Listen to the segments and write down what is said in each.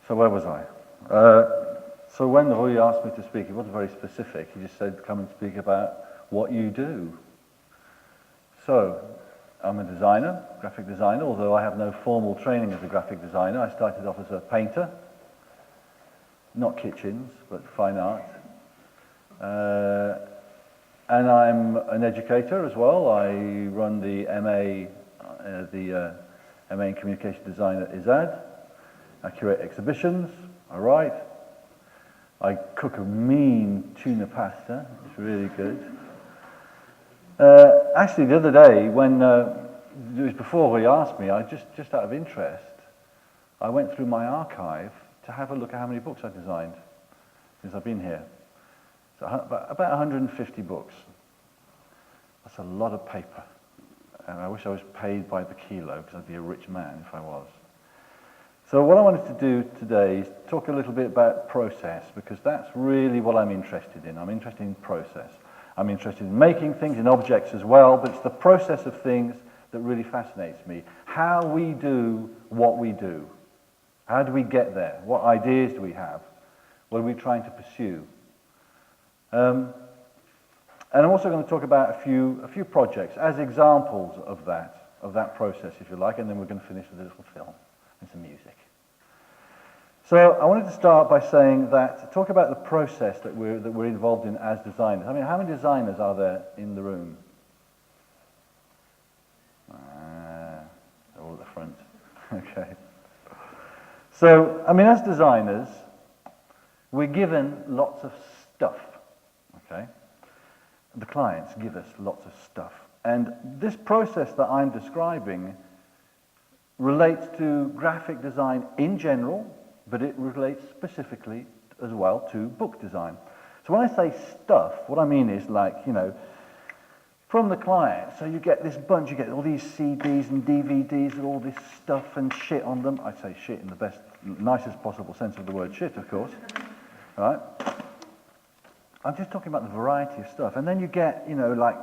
So where was I? So when Rui asked me to speak, he wasn't very specific. He just said, come and speak about what you do. So I'm a designer, graphic designer, although I have no formal training as a graphic designer. I started off as a painter, not kitchens, but fine art. And I'm an educator as well. I run the MA in Communication Design at ISAD. I curate exhibitions, I write. I cook a mean tuna pasta, it's really good. Actually, the other day, when it was before he asked me, I just out of interest, I went through my archive to have a look at how many books I've designed since I've been here. So about 150 books. That's a lot of paper. And I wish I was paid by the kilo, because I'd be a rich man if I was. So what I wanted to do today is talk a little bit about process, because that's really what I'm interested in. I'm interested in process. I'm interested in making things, in objects as well, but it's the process of things that really fascinates me. How we do what we do. How do we get there? What ideas do we have? What are we trying to pursue? And I'm also going to talk about a few projects as examples of that process, if you like, and then we're going to finish with a little film and some music. So I wanted to start by saying that, to talk about the process that we're involved in as designers. I mean, how many designers are there in the room? They're all at the front. Okay. So, I mean, as designers, we're given lots of stuff, okay? The clients give us lots of stuff. And this process that I'm describing relates to graphic design in general, but it relates specifically as well to book design. So when I say stuff, what I mean is, like, you know, from the client, so you get this bunch, you get all these CDs and DVDs with all this stuff and shit on them. I say shit in the best, nicest possible sense of the word shit, of course, right? I'm just talking about the variety of stuff. And then you get, you know, like,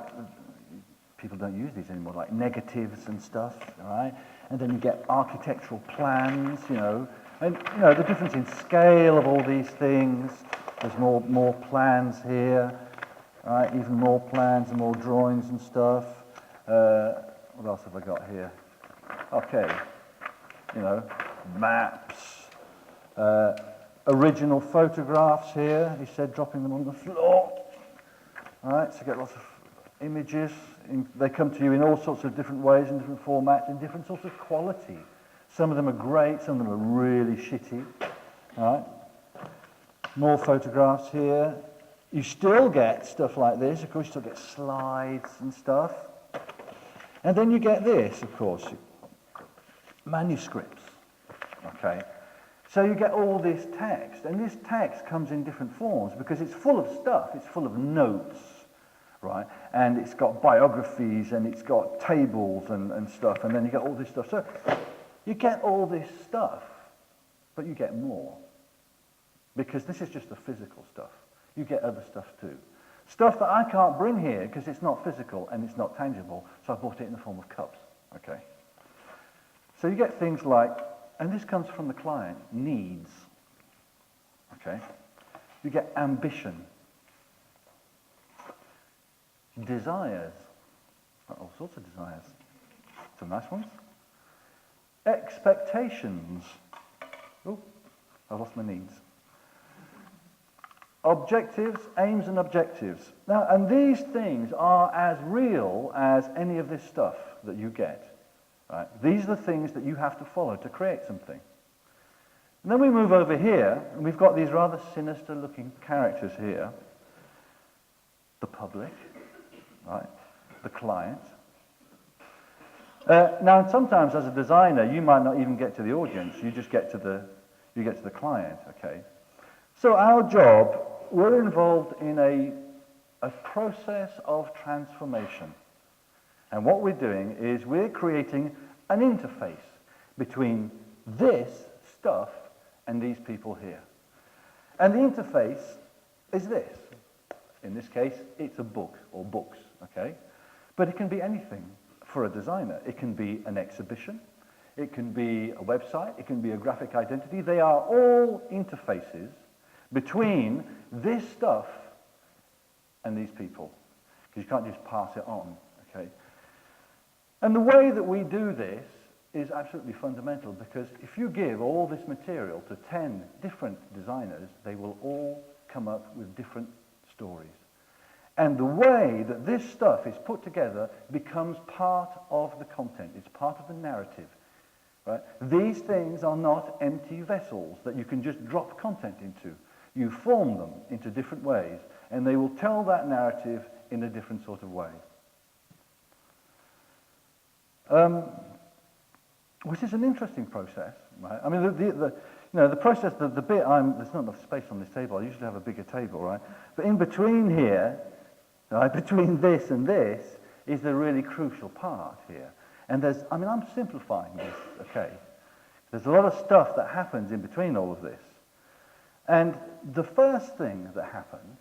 people don't use these anymore, like negatives and stuff, right? And then you get architectural plans, you know, and, you know, the difference in scale of all these things. There's more plans here, right? Even more plans and more drawings and stuff. What else have I got here? Okay, you know, maps, original photographs here, he said, dropping them on the floor. All right, so you get lots of images. They come to you in all sorts of different ways, in different formats, in different sorts of quality. Some of them are great, some of them are really shitty. All right, more photographs here. You still get stuff like this. Of course, you still get slides and stuff. And then you get this, of course, manuscripts. Okay. So you get all this text, and this text comes in different forms because it's full of stuff. It's full of notes, right? And it's got biographies, and it's got tables and stuff, and then you get all this stuff. So you get all this stuff, but you get more, because this is just the physical stuff. You get other stuff too. Stuff that I can't bring here because it's not physical and it's not tangible, so I bought it in the form of cups, okay? So you get things like, and this comes from the client, needs, okay? You get ambition, desires, all sorts of desires, some nice ones, expectations, oh, I lost my needs, objectives, aims and objectives. Now, and these things are as real as any of this stuff that you get. Right? These are the things that you have to follow to create something. And then we move over here, and we've got these rather sinister-looking characters here. The public, right? The client. Now, sometimes as a designer, you might not even get to the audience. You just get to the client. Okay. So our job, we're involved in a process of transformation. And what we're doing is we're creating an interface between this stuff and these people here. And the interface is this. In this case, it's a book or books, okay? But it can be anything for a designer. It can be an exhibition. it can be a website, it can be a graphic identity. They are all interfaces between this stuff and these people, because you can't just pass it on, okay? And the way that we do this is absolutely fundamental, because if you give all this material to 10 different designers, they will all come up with different stories. And the way that this stuff is put together becomes part of the content. It's part of the narrative. Right? These things are not empty vessels that you can just drop content into. You form them into different ways, and they will tell that narrative in a different sort of way. Which is an interesting process, right? I mean, the process, the bit there's not enough space on this table. I usually have a bigger table, right? But in between here, right, between this and this, is the really crucial part here. And I'm simplifying this, okay? There's a lot of stuff that happens in between all of this. And the first thing that happens,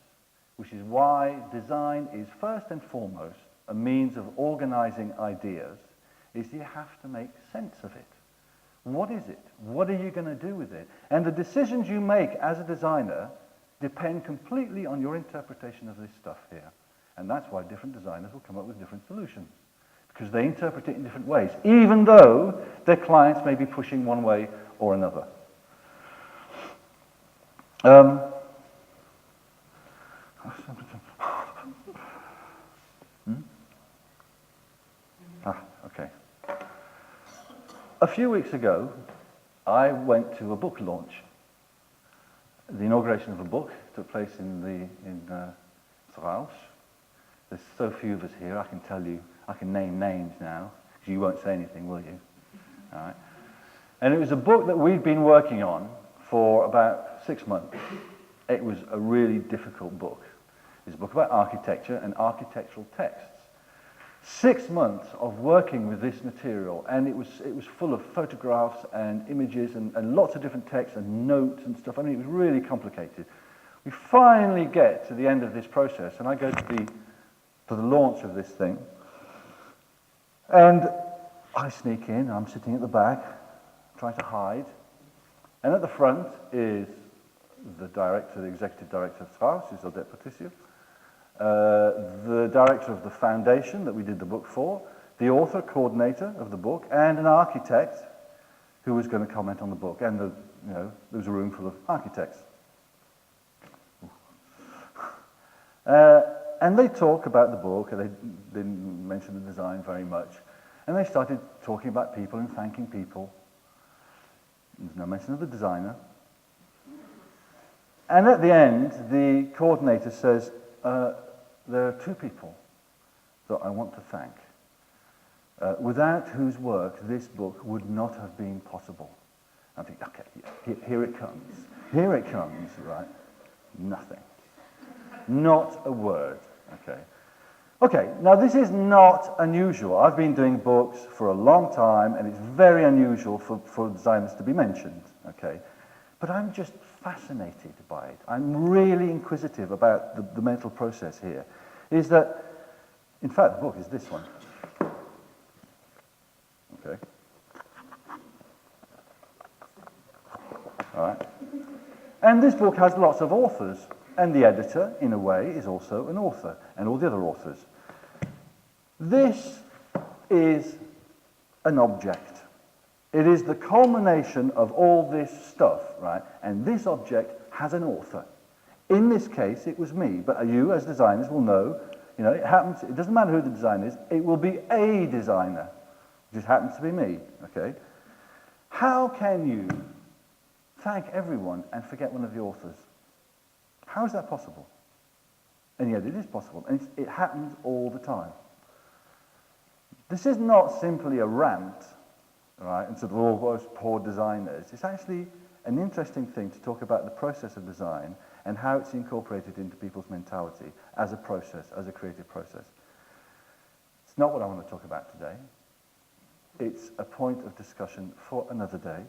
which is why design is first and foremost a means of organizing ideas, is you have to make sense of it. What is it? What are you going to do with it? And the decisions you make as a designer depend completely on your interpretation of this stuff here. And that's why different designers will come up with different solutions, because they interpret it in different ways, even though their clients may be pushing one way or another. Okay. A few weeks ago, I went to a book launch. The inauguration of a book took place in Strauss. There's so few of us here, I can tell you, I can name names now, because you won't say anything, will you? All right. And it was a book that we'd been working on for about 6 months. It was a really difficult book. It was a book about architecture and architectural texts. 6 months of working with this material, and it was full of photographs and images and lots of different texts and notes and stuff. I mean, it was really complicated. We finally get to the end of this process, and I go to the launch of this thing, and I sneak in. I'm sitting at the back, trying to hide, and at the front is the director, the executive director of Strauss, is Odette Patricio, the director of the foundation that we did the book for, the author, coordinator of the book, and an architect who was going to comment on the book. And there was a room full of architects. And they talk about the book, and they didn't mention the design very much. And they started talking about people and thanking people. There's no mention of the designer. And at the end, the coordinator says, there are 2 people that I want to thank, without whose work this book would not have been possible. I think, okay, here it comes. Here it comes, right? Nothing. Not a word, okay? Okay, now this is not unusual. I've been doing books for a long time, and it's very unusual for designers to be mentioned, okay? But I'm just fascinated by it. I'm really inquisitive about the mental process here. Is that, in fact, the book is this one. Okay. All right. And this book has lots of authors, and the editor, in a way, is also an author, and all the other authors. This is an object. It is the culmination of all this stuff, right? And this object has an author. In this case, it was me, but you as designers will know, it happens, it doesn't matter who the designer is, it will be a designer. It just happens to be me, okay? How can you thank everyone and forget one of the authors? How is that possible? And yet it is possible, and it happens all the time. This is not simply a rant, right, and sort of all those poor designers. It's actually an interesting thing to talk about the process of design and how it's incorporated into people's mentality as a process, as a creative process. It's not what I want to talk about today. It's a point of discussion for another day,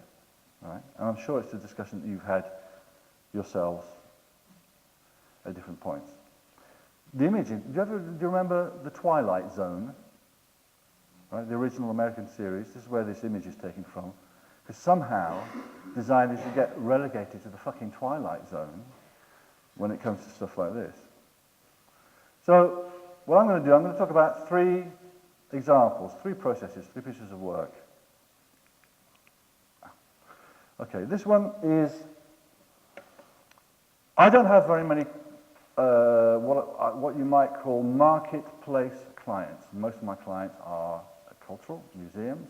right? And I'm sure it's a discussion that you've had yourselves at different points. The imaging, do you remember the Twilight Zone? right? The original American series. This is where this image is taken from. Because somehow, designers should get relegated to the fucking Twilight Zone when it comes to stuff like this. So, what I'm going to do, I'm going to talk about 3 examples, 3 processes, 3 pieces of work. Okay, this one is, I don't have very many, what you might call marketplace clients. Most of my clients are cultural, museums,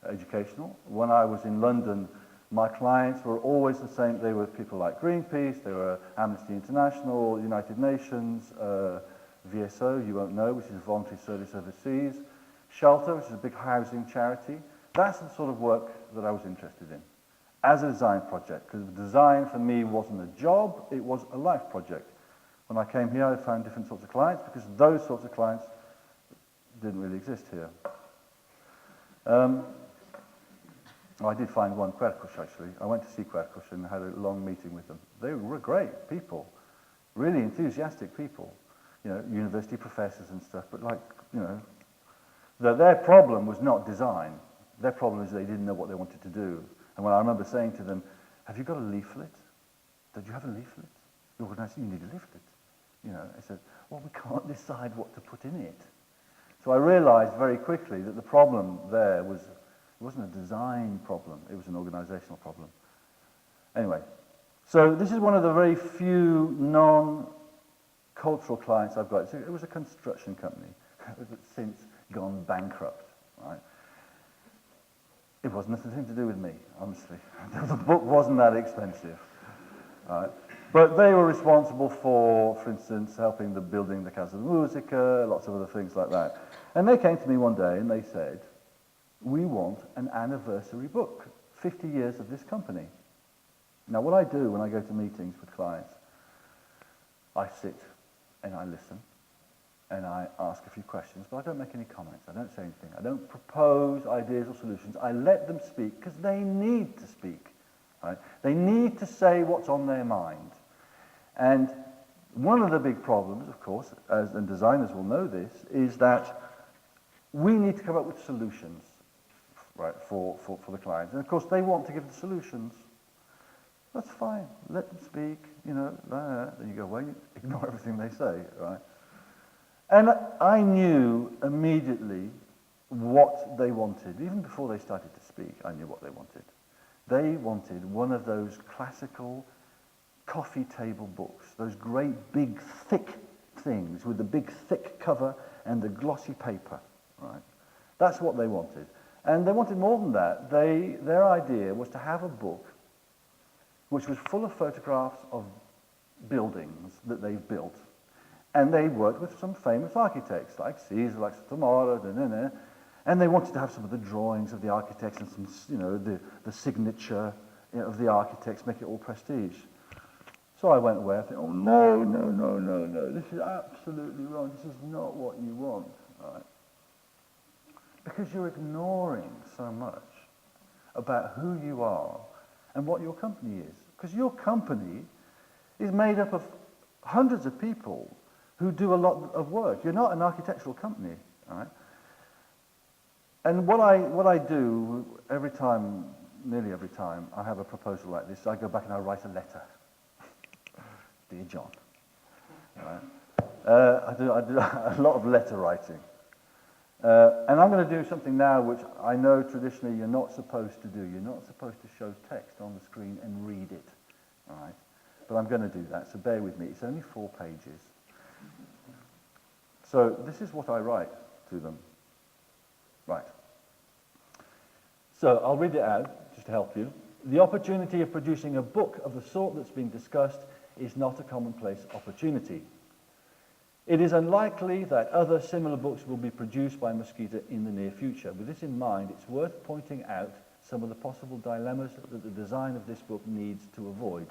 educational. When I was in London, my clients were always the same. They were people like Greenpeace, they were Amnesty International, United Nations, VSO, you won't know, which is Voluntary Service Overseas, Shelter, which is a big housing charity. That's the sort of work that I was interested in as a design project, because design for me wasn't a job, it was a life project. When I came here, I found different sorts of clients, because those sorts of clients didn't really exist here. I did find one, Quercus, actually. I went to see Quercus and had a long meeting with them. They were great people, really enthusiastic people, you know, university professors and stuff, but like, you know, their problem was not design. Their problem is they didn't know what they wanted to do. And when I remember saying to them, have you got a leaflet? Did you have a leaflet? The organization, you need a leaflet. You know, I said, well, we can't decide what to put in it. So I realized very quickly that the problem there was, it wasn't a design problem, it was an organizational problem. Anyway, so this is one of the very few non-cultural clients I've got. It was a construction company that's since gone bankrupt, right? It was nothing to do with me, honestly. The book wasn't that expensive. Right? But they were responsible for instance, helping the building the Casa Musica, lots of other things like that. And they came to me one day and they said, we want an anniversary book, 50 years of this company. Now what I do when I go to meetings with clients, I sit and I listen and I ask a few questions, but I don't make any comments, I don't say anything, I don't propose ideas or solutions, I let them speak because they need to speak. Right? They need to say what's on their mind. And one of the big problems, of course, and designers will know this, is that we need to come up with solutions, right, for the clients. And of course, they want to give the solutions. That's fine. Let them speak, you know. Then you go, well, you ignore everything they say, right? And I knew immediately what they wanted. Even before they started to speak, I knew what they wanted. They wanted one of those classical coffee table books, those great big thick things with the big thick cover and the glossy paper, right? That's what they wanted. And they wanted more than that. Their idea was to have a book which was full of photographs of buildings that they've built. And they worked with some famous architects like Caesar, like Sotomayor, and they wanted to have some of the drawings of the architects and some, you know, the signature, you know, of the architects, make it all prestige. So I went away, I thought, oh no, this is absolutely wrong, this is not what you want, right? Because you're ignoring so much about who you are and what your company is. Because your company is made up of hundreds of people who do a lot of work. You're not an architectural company, all right? And what I do every time, nearly every time, I have a proposal like this, I go back and I write a letter. Dear John. Right? I do a lot of letter writing. And I'm going to do something now which I know traditionally you're not supposed to do. You're not supposed to show text on the screen and read it. All right? But I'm going to do that, so bear with me. It's only 4 pages. So this is what I write to them. Right. So I'll read it out, just to help you. The opportunity of producing a book of the sort that's been discussed is not a commonplace opportunity. It is unlikely that other similar books will be produced by Mosquito in the near future. With this in mind, it's worth pointing out some of the possible dilemmas that the design of this book needs to avoid.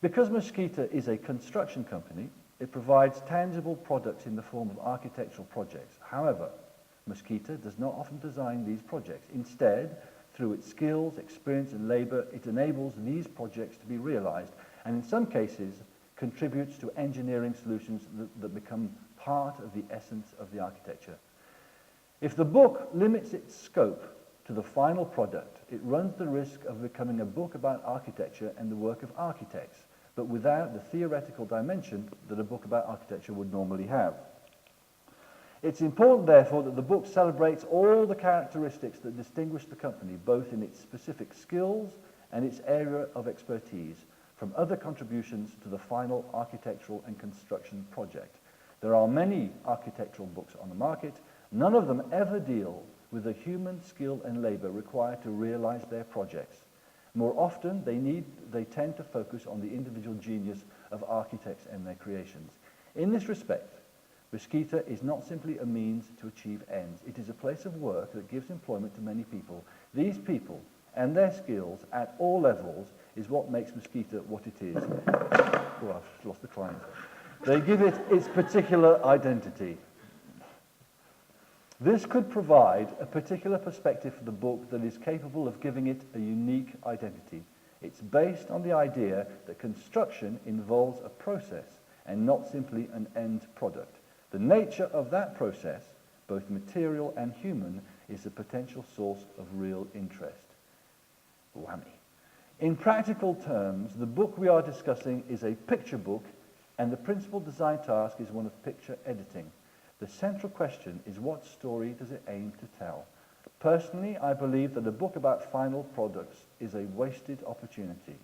Because Mosquito is a construction company, it provides tangible products in the form of architectural projects. However, Mosquito does not often design these projects. Instead, through its skills, experience, and labor, it enables these projects to be realized, and in some cases, contributes to engineering solutions that become part of the essence of the architecture. If the book limits its scope to the final product, it runs the risk of becoming a book about architecture and the work of architects, but without the theoretical dimension that a book about architecture would normally have. It's important, therefore, that the book celebrates all the characteristics that distinguish the company, both in its specific skills and its area of expertise, from other contributions to the final architectural and construction project. There are many architectural books on the market. None of them ever deal with the human skill and labor required to realize their projects. More often, they tend to focus on the individual genius of architects and their creations. In this respect, Mesquita is not simply a means to achieve ends. It is a place of work that gives employment to many people. These people and their skills at all levels is what makes Mesquita what it is. Oh, I've lost the client. They give it its particular identity. This could provide a particular perspective for the book that is capable of giving it a unique identity. It's based on the idea that construction involves a process and not simply an end product. The nature of that process, both material and human, is a potential source of real interest. Whammy. In practical terms, the book we are discussing is a picture book, and the principal design task is one of picture editing. The central question is, what story does it aim to tell? Personally, I believe that a book about final products is a wasted opportunity.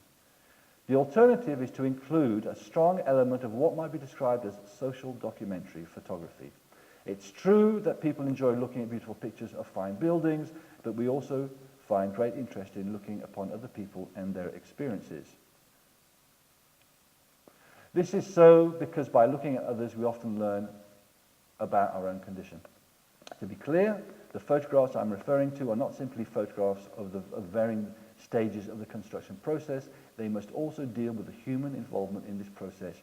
The alternative is to include a strong element of what might be described as social documentary photography. It's true that people enjoy looking at beautiful pictures of fine buildings, but we also find great interest in looking upon other people and their experiences. This is so because by looking at others, we often learn about our own condition. To be clear, the photographs I'm referring to are not simply photographs of varying stages of the construction process. They must also deal with the human involvement in this process,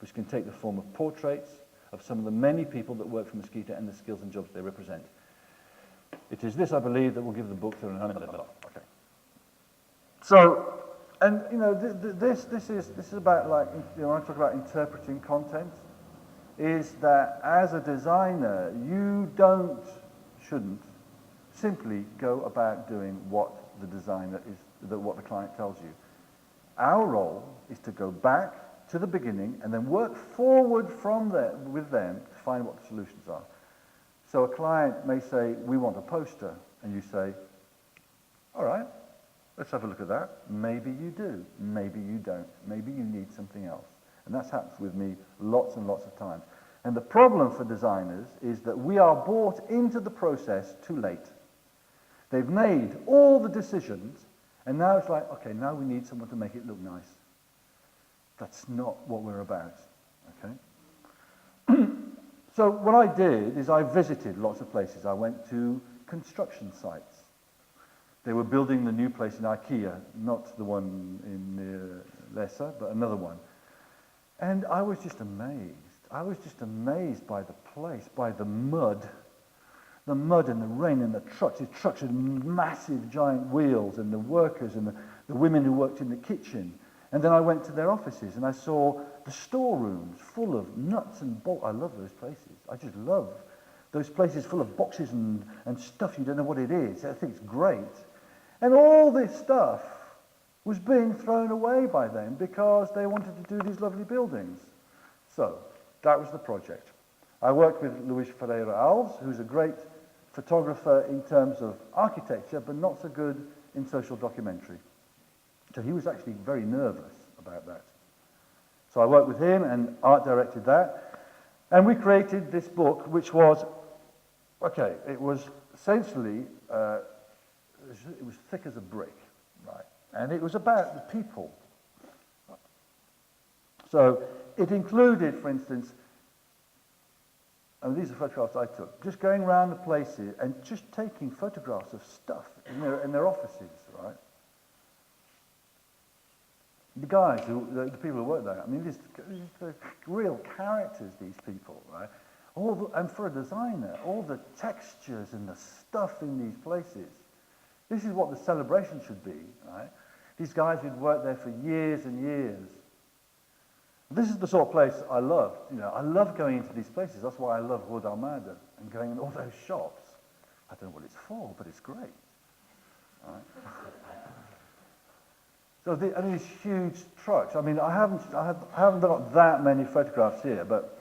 which can take the form of portraits of some of the many people that work for Mesquita and the skills and jobs they represent. It is this, I believe, that will give the book the... Okay. So, and you know, this is about, like, you know, when I talk about interpreting content, is that as a designer, you shouldn't simply go about doing what the designer is, what the client tells you. Our role is to go back to the beginning and then work forward from there with them to find what the solutions are. So a client may say, we want a poster, and you say, all right, let's have a look at that. Maybe you do, maybe you don't, maybe you need something else. And that's happened with me lots and lots of times. And the problem for designers is that we are brought into the process too late. They've made all the decisions, and now it's like, okay, now we need someone to make it look nice. That's not what we're about, okay? So what I did is I visited lots of places. I went to construction sites. They were building the new place in IKEA, not the one in Lessa, but another one. And I was just amazed. I was just amazed by the place, by the mud and the rain and the trucks. The trucks had massive giant wheels, and the workers and the women who worked in the kitchen. And then I went to their offices and I saw the storerooms full of nuts and bolts. I love those places. I just love those places full of boxes and stuff you don't know what it is. I think it's great. And all this stuff was being thrown away by them because they wanted to do these lovely buildings. So that was the project. I worked with Luis Ferreira Alves, who's a great photographer in terms of architecture, but not so good in social documentary. So he was actually very nervous about that. So I worked with him and art directed that. And we created this book, which was, okay, it was essentially, it was thick as a brick, right? And it was about the people. So it included, for instance, and these are photographs I took, just going around the places and just taking photographs of stuff in their offices, right? The guys, the people who work there, I mean, these are real characters, these people, right? And for a designer, all the textures and the stuff in these places, this is what the celebration should be, right? These guys who'd worked there for years and years. This is the sort of place I love. You know, I love going into these places. That's why I love Rua da Almada and going in all those shops. I don't know what it's for, but it's great. Right? So these huge trucks. I mean, I haven't got that many photographs here, but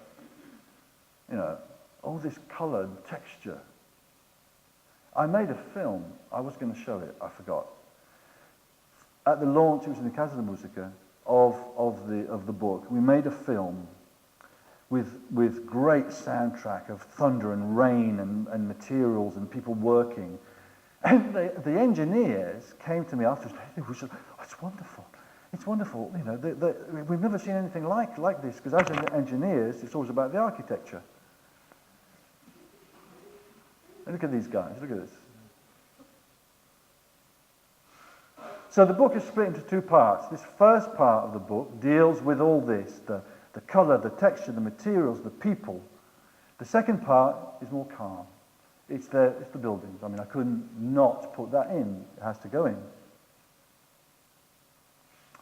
you know, all this colour and texture. I made a film. I was going to show it. I forgot. At the launch, it was in the Casa de Musica of the book. We made a film with great soundtrack of thunder and rain and materials and people working. And the engineers came to me afterwards. It's wonderful. It's wonderful. You know, we've never seen anything like this, because as engineers, it's always about the architecture. And look at these guys. Look at this. So the book is split into two parts. This first part of the book deals with all this, the colour, the texture, the materials, the people. The second part is more calm. It's the buildings. I mean, I couldn't not put that in. It has to go in.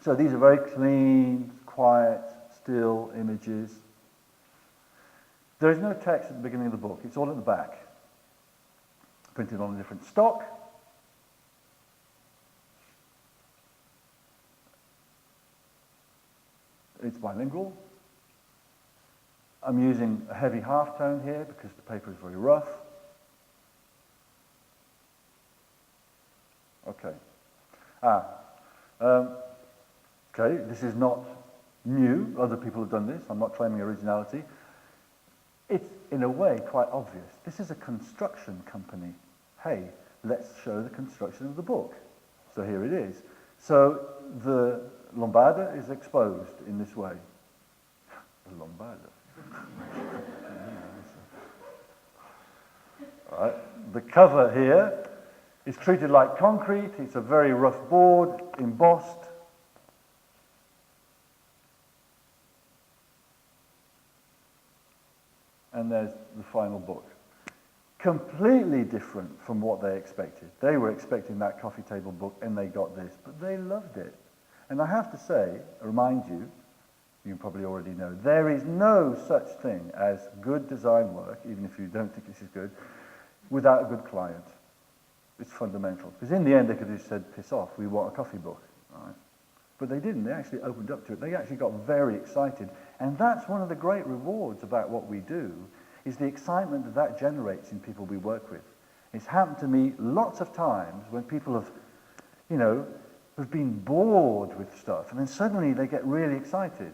So these are very clean, quiet, still images. There is no text at the beginning of the book. It's all at the back, printed on a different stock. It's bilingual. I'm using a heavy halftone here because the paper is very rough. Okay. Okay, this is not new. Other people have done this. I'm not claiming originality. It's, in a way, quite obvious. This is a construction company. Hey, let's show the construction of the book. So here it is. So the Lombarda is exposed in this way. The Lombarda. All right. The cover here is treated like concrete. It's a very rough board, embossed. And there's the final book. Completely different from what they expected. They were expecting that coffee table book, and they got this, but they loved it. And I have to say, remind you, you probably already know, there is no such thing as good design work, even if you don't think this is good, without a good client. It's fundamental. Because in the end, they could have just said, piss off, we want a coffee book. Right? But they didn't. They actually opened up to it. They actually got very excited. And that's one of the great rewards about what we do, is the excitement that that generates in people we work with. It's happened to me lots of times when people have, you know, have been bored with stuff, and then suddenly they get really excited.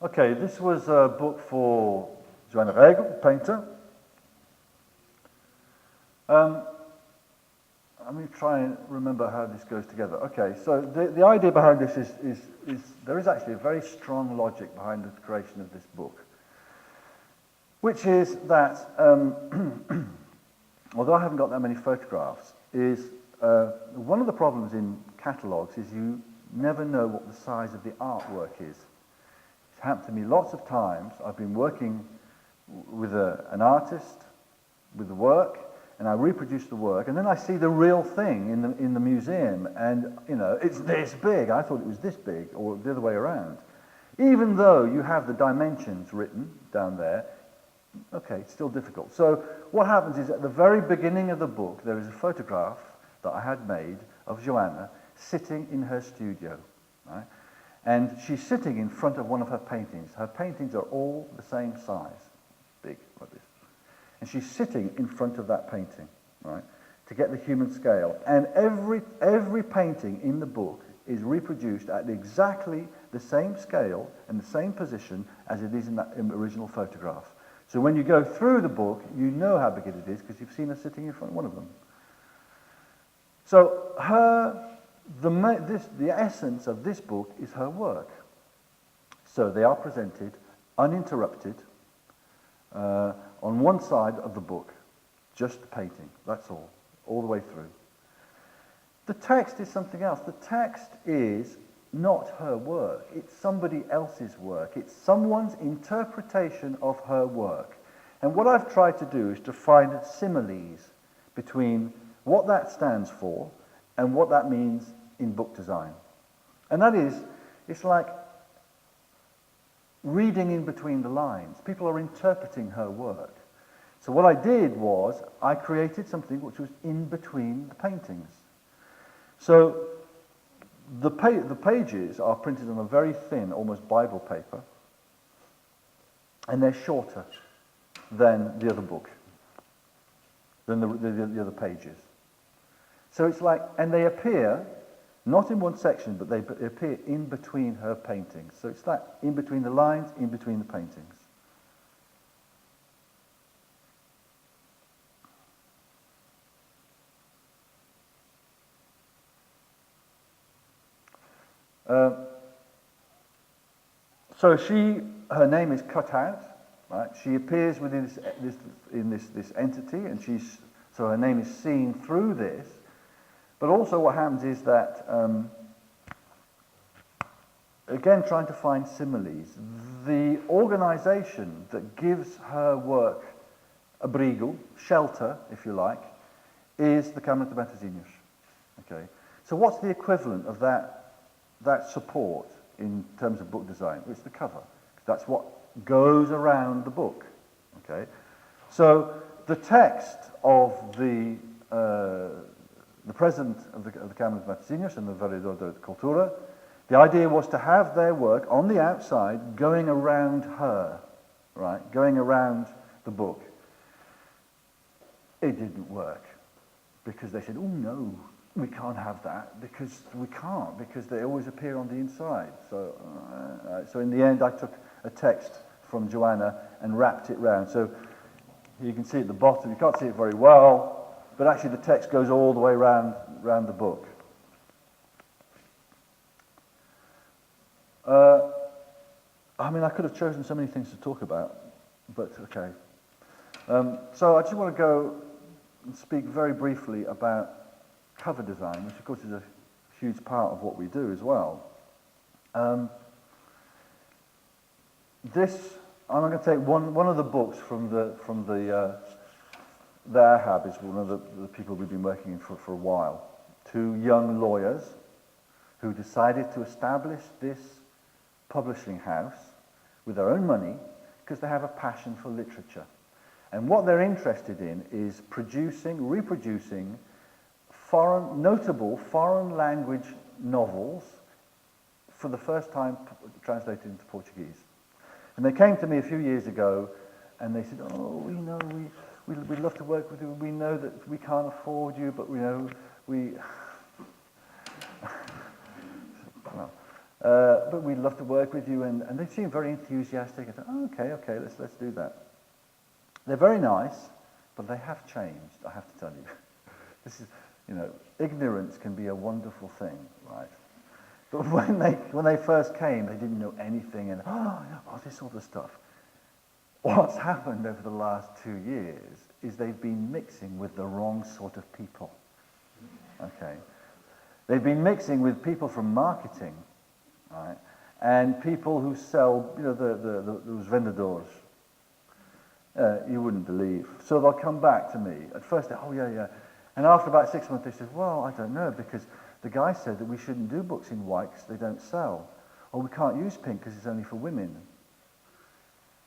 Okay, this was a book for Joanna Regel, painter. Let me try and remember how this goes together. Okay, so the idea behind this is there is actually a very strong logic behind the creation of this book, which is that, although I haven't got that many photographs, is one of the problems in catalogues is you never know what the size of the artwork is. It's happened to me lots of times. I've been working with an artist, with the work, and I reproduce the work, and then I see the real thing in the museum, and you know, it's this big. I thought it was this big, or the other way around. Even though you have the dimensions written down there, okay, it's still difficult. So what happens is at the very beginning of the book, there is a photograph that I had made of Joanna sitting in her studio, right? And she's sitting in front of one of her paintings. Her paintings are all the same size, big, like this. And she's sitting in front of that painting, right, to get the human scale. And every painting in the book is reproduced at exactly the same scale and the same position as it is in that original photograph. So when you go through the book, you know how big it is because you've seen her sitting in front of one of them. So the essence of this book is her work. So they are presented uninterrupted on one side of the book, just the painting, that's all the way through. The text is something else. The text is not her work, it's somebody else's work. It's someone's interpretation of her work. And what I've tried to do is to find similes between what that stands for and what that means in book design. And that is, it's like reading in between the lines. People are interpreting her work. So what I did was I created something which was in between the paintings. So the pages are printed on a very thin, almost Bible paper, and they're shorter than the other book, than the other pages. So it's like, and they appear not in one section, but they appear in between her paintings. So it's like in between the lines, in between the paintings. So her name is cut out, right? She appears within this entity, and so her name is seen through this. But also what happens is that, again, trying to find similes, the organization that gives her work abrigo, shelter, if you like, is the Câmara de Matosinhos. Okay, so what's the equivalent of that support in terms of book design? It's the cover. That's what goes around the book. Okay, so the text of the president of the Câmara de Matosinhos and the Vereador de Cultura, the idea was to have their work on the outside going around her, right, going around the book. It didn't work because they said, oh no, we can't have that because they always appear on the inside. So in the end I took a text from Joanna and wrapped it round. So you can see at the bottom, you can't see it very well, but actually the text goes all the way round the book. I mean, I could have chosen so many things to talk about, but okay. So I just want to go and speak very briefly about cover design, which of course is a huge part of what we do as well. I'm going to take one of the books from the Ahab is one of the people we've been working in for a while. Two young lawyers who decided to establish this publishing house with their own money because they have a passion for literature. And what they're interested in is reproducing notable foreign language novels for the first time translated into Portuguese. And they came to me a few years ago and they said, oh, we'd love to work with you. We know that we can't afford you, but but we'd love to work with you. And they seemed very enthusiastic. I thought, oh, okay, let's do that. They're very nice, but they have changed, I have to tell you. This is, ignorance can be a wonderful thing, right? But when they first came, they didn't know anything, and all this sort of stuff. What's happened over the last 2 years is they've been mixing with the wrong sort of people. Okay, they've been mixing with people from marketing, right, and people who sell, those vendedores. You wouldn't believe. So they'll come back to me. At first, oh yeah. And after about 6 months, they said, well, I don't know, because the guy said that we shouldn't do books in white because they don't sell. Or we can't use pink because it's only for women.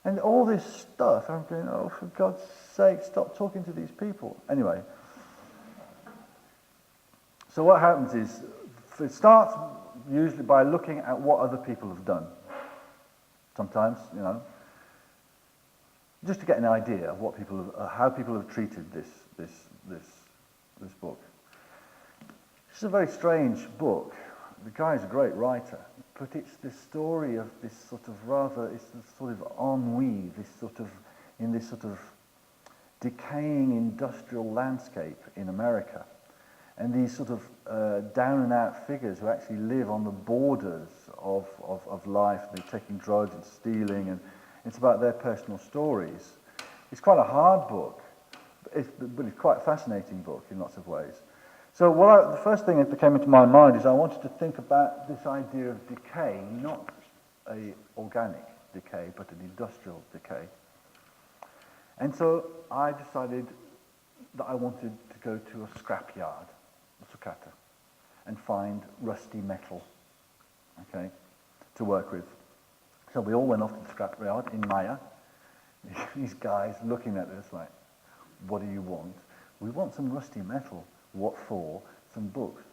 And all this stuff, I'm going, oh, for God's sake, stop talking to these people. Anyway. So what happens is, it starts usually by looking at what other people have done. Sometimes, just to get an idea of how people have treated this book. It's a very strange book. The guy's a great writer, but it's the story of this sort of ennui, in this sort of decaying industrial landscape in America. And these sort of down and out figures who actually live on the borders of life. They're taking drugs and stealing, and it's about their personal stories. It's quite a hard book, but it's quite a fascinating book in lots of ways. So the first thing that came into my mind is I wanted to think about this idea of decay, not an organic decay, but an industrial decay. And so I decided that I wanted to go to a scrapyard, a sucata, and find rusty metal, okay, to work with. So we all went off to the scrapyard in Maya. These guys looking at us like, what do you want? We want some rusty metal. What for? Some books.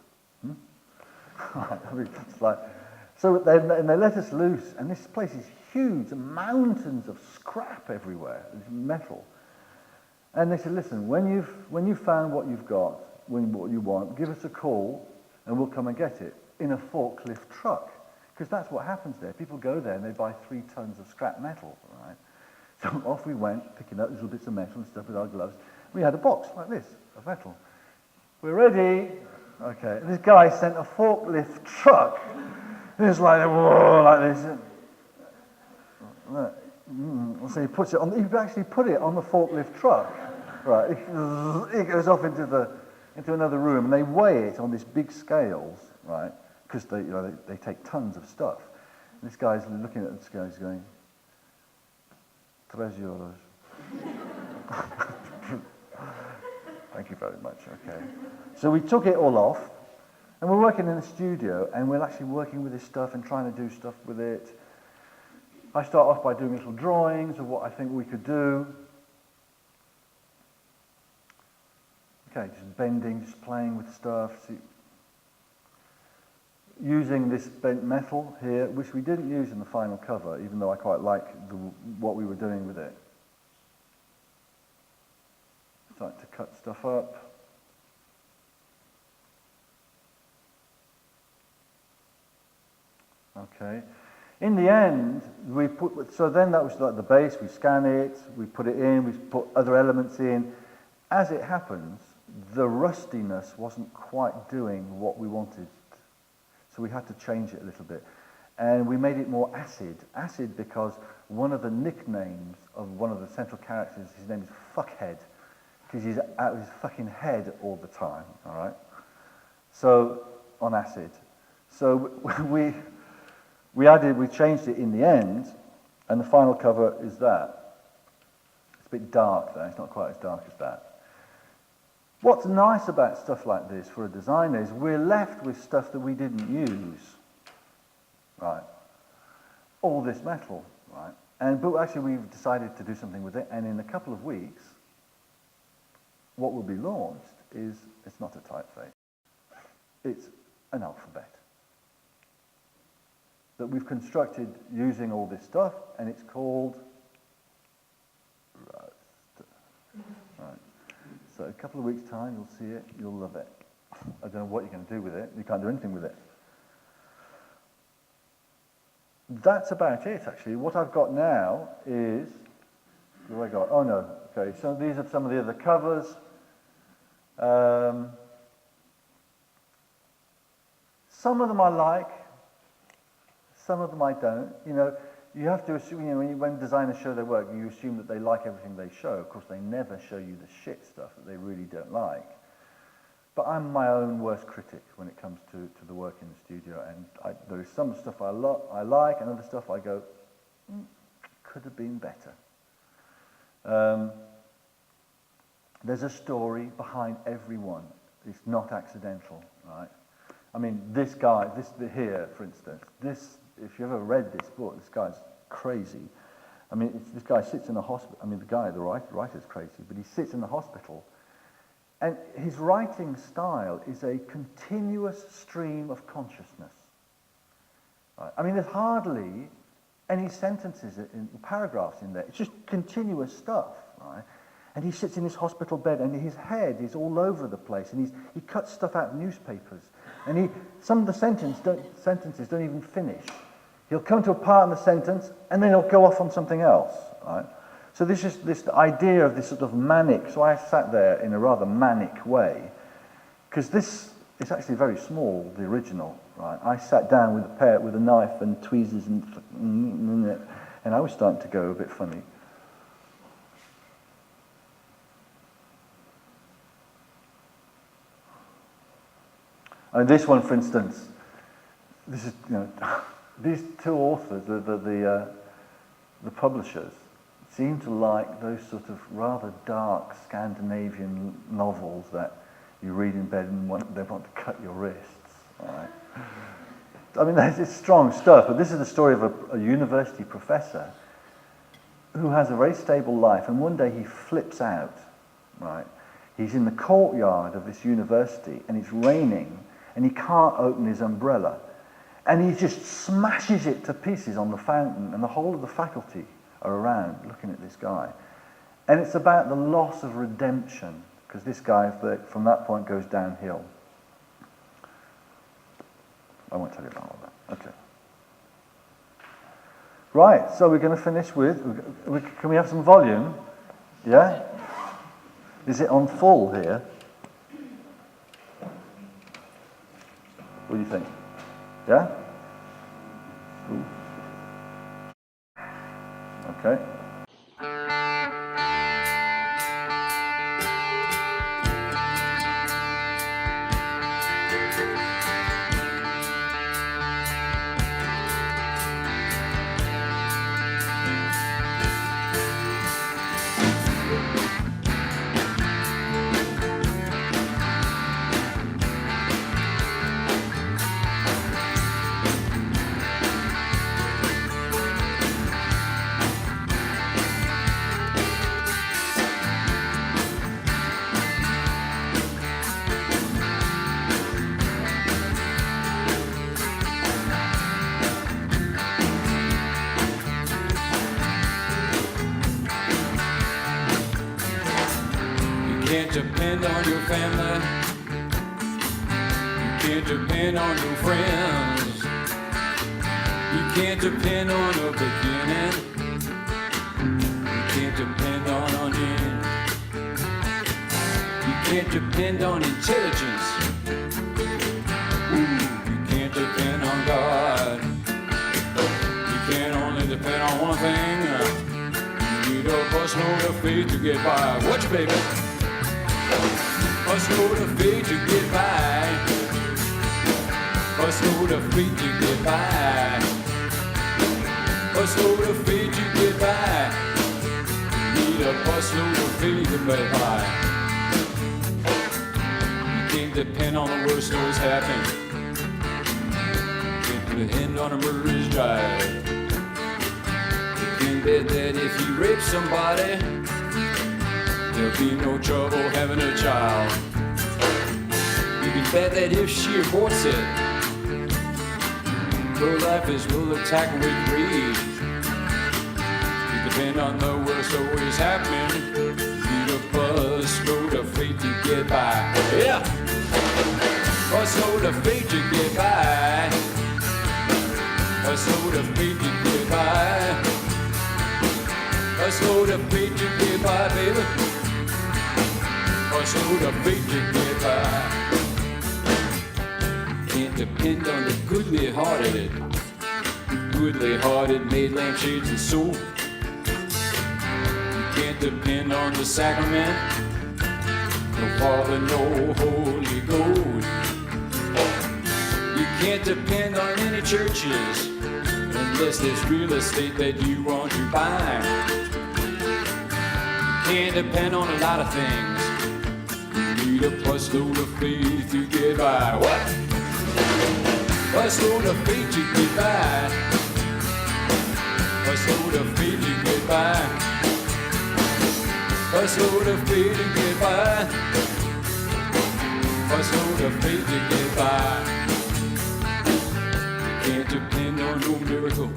I mean, it's like, so and they let us loose, and this place is huge, mountains of scrap everywhere, metal. And they said, listen, when you've found what you've got, what you want, give us a call, and we'll come and get it in a forklift truck. Because that's what happens there. People go there and they buy 3 tons of scrap metal, right? So off we went, picking up little bits of metal and stuff with our gloves. We had a box like this of metal. We're ready. Okay. And this guy sent a forklift truck. It was like, whoa, like this. So he puts it on. He actually put it on the forklift truck. Right. It goes off into another room, and they weigh it on these big scales, right? Because they take tons of stuff. And this guy's looking at the scales, going, 3 euros. Thank you very much. Okay. So we took it all off, and we're working in the studio, and we're actually working with this stuff and trying to do stuff with it. I start off by doing little drawings of what I think we could do. Okay, just bending, just playing with stuff. Using this bent metal here, which we didn't use in the final cover, even though I quite like what we were doing with it. Start to cut stuff up. Okay. In the end, so then that was like the base, we scan it, we put it in, we put other elements in. As it happens, the rustiness wasn't quite doing what we wanted. So we had to change it a little bit. And we made it more acid. Acid because one of the nicknames of one of the central characters, his name is Fuckhead, because he's out of his fucking head all the time, all right? So, on acid. So we changed it in the end, and the final cover is that. It's a bit dark there, it's not quite as dark as that. What's nice about stuff like this for a designer is we're left with stuff that we didn't use, right? All this metal, right? But actually we've decided to do something with it, and in a couple of weeks, what will be launched is, it's not a typeface, it's an alphabet that we've constructed using all this stuff, and it's called Rust. Right. So a couple of weeks' time, you'll see it, you'll love it. I don't know what you're going to do with it. You can't do anything with it. That's about it, actually. What I've got now is... What have I got? Oh, no. Okay, so these are some of the other covers. Some of them I like. Some of them I don't. You know, you have to assume, when designers show their work, you assume that they like everything they show. Of course, they never show you the shit stuff that they really don't like. But I'm my own worst critic when it comes to the work in the studio. And there is some stuff I like, and other stuff I go, could have been better. There's a story behind every one. It's not accidental, right? I mean, this guy, here, for instance, if you ever read this book, this guy's crazy. I mean, this guy sits in a hospital. I mean, the writer's crazy, but he sits in the hospital, and his writing style is a continuous stream of consciousness. Right? I mean, there's hardly any sentences, paragraphs in there. It's just continuous stuff, right? And he sits in his hospital bed, and his head is all over the place, and he cuts stuff out of newspapers, and some of the sentences don't even finish. He'll come to a part in the sentence, and then he'll go off on something else, right? So this is this idea of this sort of manic. So I sat there in a rather manic way, because this is actually very small, the original, right? I sat down with a knife and tweezers, and I was starting to go a bit funny. And this one, for instance, this is, these two authors, the publishers, seem to like those sort of rather dark Scandinavian novels that you read in bed and they want to cut your wrists. Right? I mean, it's strong stuff, but this is the story of a university professor who has a very stable life, and one day he flips out, right? He's in the courtyard of this university and it's raining and he can't open his umbrella. And he just smashes it to pieces on the fountain and the whole of the faculty are around looking at this guy. And it's about the loss of redemption, because this guy from that point goes downhill. I won't tell you about all that. Okay. Right, so we're going to finish with, can we have some volume? Yeah? Is it on full here? What do you think? Yeah? Ooh. Okay. Depend on your family. You can't depend on your friends. You can't depend on a beginning. You can't depend on an end. You can't depend on intelligence. You can't depend on God. You can only depend on one thing. You need a busload of faith to get by. Watch, baby. Busload of faith to get by. Busload of faith to get by. Busload of faith to get by. Need a busload of faith to get by. You can't depend on the worst always happening. You can't depend on a murderer's drive. You can bet that if you rape somebody, there'll be no trouble having a child. You can bet that if she aborts it, pro-lifers will attack with rage. You depend on the worst always happening. Need a busload of faith to get by. Yeah! Busload of faith to get by. Busload of faith to get by. Busload of faith to get by, baby. Busload of faith to get by. Can't depend on the goodly-hearted made lampshades and soap. You can't depend on the sacrament, no Father, no Holy Ghost. You can't depend on any churches unless there's real estate that you want to buy. You can't depend on a lot of things. Need a busload of faith to get by. What? Busload of faith to get by. Busload of faith to get by. Busload of faith to get by. Busload of faith to get by. Can't depend on no miracle.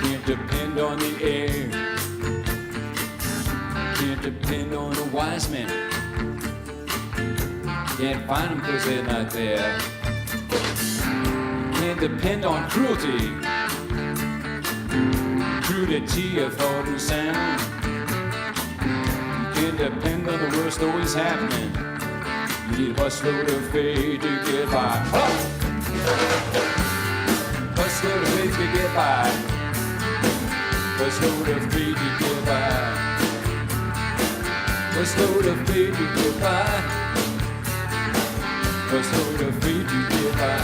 Can't depend on the air. Can't depend on a wise man. Can't find them cause they're not there. Can't depend on cruelty. Crudity of thought and sound. Can't depend on the worst always happening. You need a busload of faith to get by. Busload of faith to get by. Busload of faith to get by. Busload of faith to get by. Busload of faith to get by.